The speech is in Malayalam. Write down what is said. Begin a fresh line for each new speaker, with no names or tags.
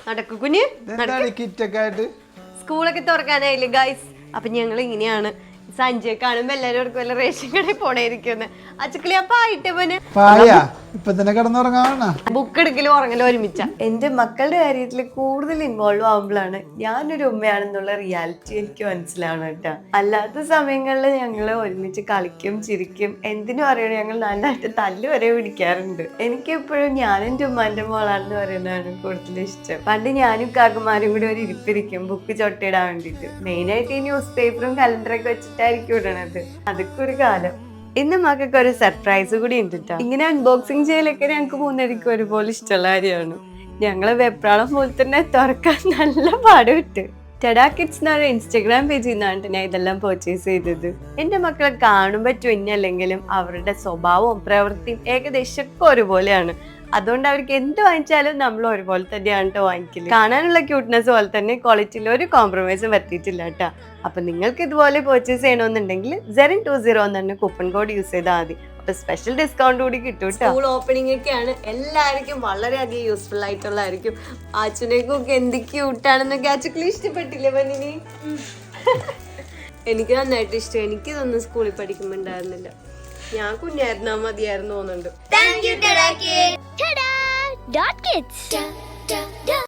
നടക്കു കുഞ്ഞ്. സ്കൂളൊക്കെ തുറക്കാനായില്ലേ ഗൈസ്? അപ്പൊ ഞങ്ങൾ ഇങ്ങനെയാണ് സഞ്ജയ് കാണുമ്പോ എല്ലാരും വല്ല റേഷൻ കടയിൽ പോണേരിക്കുന്ന്. അച്ചക്കിളി അപ്പൊ ആയിട്ട് ബുക്ക് എടുക്കലും ഉറങ്ങലും ഒരുമിച്ച. എന്റെ മക്കളുടെ കാര്യത്തിൽ കൂടുതൽ ഇൻവോൾവ് ആവുമ്പോഴാണ് ഞാനൊരു ഉമ്മയാണെന്നുള്ള റിയാലിറ്റി എനിക്ക് മനസ്സിലാവണം കേട്ടോ. അല്ലാത്ത സമയങ്ങളിൽ ഞങ്ങള് ഒരുമിച്ച് കളിക്കും ചിരിക്കും, എന്തിനും അറിയണം. ഞങ്ങൾ നന്നായിട്ട് തല്ല് വരെ പിടിക്കാറുണ്ട്. എനിക്കെപ്പോഴും ഞാനും എന്റെ ഉമ്മാന്റെ മോളാണെന്ന് പറയുന്നതാണ് കൂടുതൽ ഇഷ്ടം. പണ്ട് ഞാനും കാക്കുമാരും കൂടി ഒരു ഇരിപ്പിരിക്കും ബുക്ക് ചൊട്ടയിടാൻ വേണ്ടിട്ട്. മെയിനായിട്ട് ഈ ന്യൂസ് പേപ്പറും കലണ്ടറൊക്കെ വെച്ചിട്ടായിരിക്കും ഇടണത്. അതൊക്കെ ഒരു കാലം. ഇന്ന് മക്കൾക്ക് ഒരു സർപ്രൈസ് കൂടി ഉണ്ട് കേട്ടോ. ഇങ്ങനെ അൺബോക്സിങ് ചെയ്യലൊക്കെ ഞങ്ങൾക്ക് മൂന്നരിക്കും ഒരുപോലെ ഇഷ്ടമുള്ള കാര്യമാണ്. ഞങ്ങള് വെപ്രാളം പോലെ തന്നെ തുറക്കാൻ നല്ല പാടുവിട്ട്. ടെഡാ കിഡ്സ് എന്ന ഇൻസ്റ്റഗ്രാം പേജിൽ നിന്നാണ് ഞാൻ ഇതെല്ലാം പർച്ചേസ് ചെയ്തത്. എന്റെ മക്കളെ കാണുമ്പോ ട്വിന്നല്ലെങ്കിലും അവരുടെ സ്വഭാവവും പ്രവൃത്തിയും ഏകദേശം ഒരുപോലെയാണ്. അതുകൊണ്ട് അവർക്ക് എന്ത് വാങ്ങിച്ചാലും നമ്മൾ ഒരുപോലെ തന്നെയാണ് കേട്ടോ വാങ്ങിക്കല്. കാണാനുള്ള ക്യൂട്ട്നെസ് പോലെ തന്നെ ക്വാളിറ്റിയിൽ ഒരു കോംപ്രമൈസും വരുത്തിയിട്ടില്ല കേട്ടോ. അപ്പൊ നിങ്ങൾക്ക് ഇതുപോലെ പർച്ചേസ് ചെയ്യണമെന്നുണ്ടെങ്കിൽ ZERIN20 എന്ന കൂപ്പൺ കോഡ് യൂസ് ചെയ്താൽ മതി. അപ്പൊ സ്പെഷ്യൽ ഡിസ്കൗണ്ട് കൂടി കിട്ടും. സ്കൂൾ ഓപ്പണിംഗ് ഒക്കെയാണ്, എല്ലാവർക്കും വളരെയധികം യൂസ്ഫുൾ ആയിട്ടുള്ളതായിരിക്കും. ആച്ചുനേക്കൊക്കെ എന്ത് ക്യൂട്ടാണെന്നൊക്കെ ആച്ചുക്കളി ഇഷ്ടപ്പെട്ടില്ലേ പന്നിനി? എനിക്ക് നന്നായിട്ട് ഇഷ്ടം. എനിക്കിതൊന്നും സ്കൂളിൽ പഠിക്കുമ്പോ ഉണ്ടായിരുന്നില്ല. ഞാൻ കുഞ്ഞായിരുന്നാ മതിയായിരുന്നു തോന്നുന്നുണ്ട്.